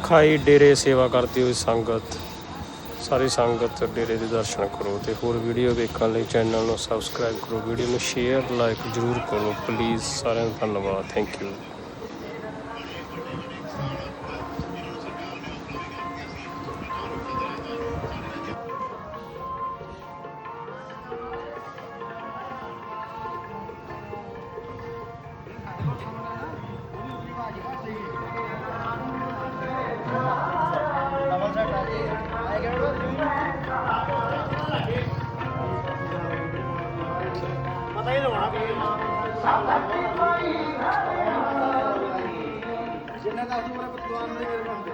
खाई डेरे सेवा करती हुई संगत, सारी संगत डेरे के दर्शन करो। तो होर वीडियो देखने लिए चैनल को सबसक्राइब करो, वीडियो में शेयर लाइक जरूर करो प्लीज़। सारे धन्यवाद, थैंक यू। पता ही लगना जिन्ना का पूरा पतवान में बनते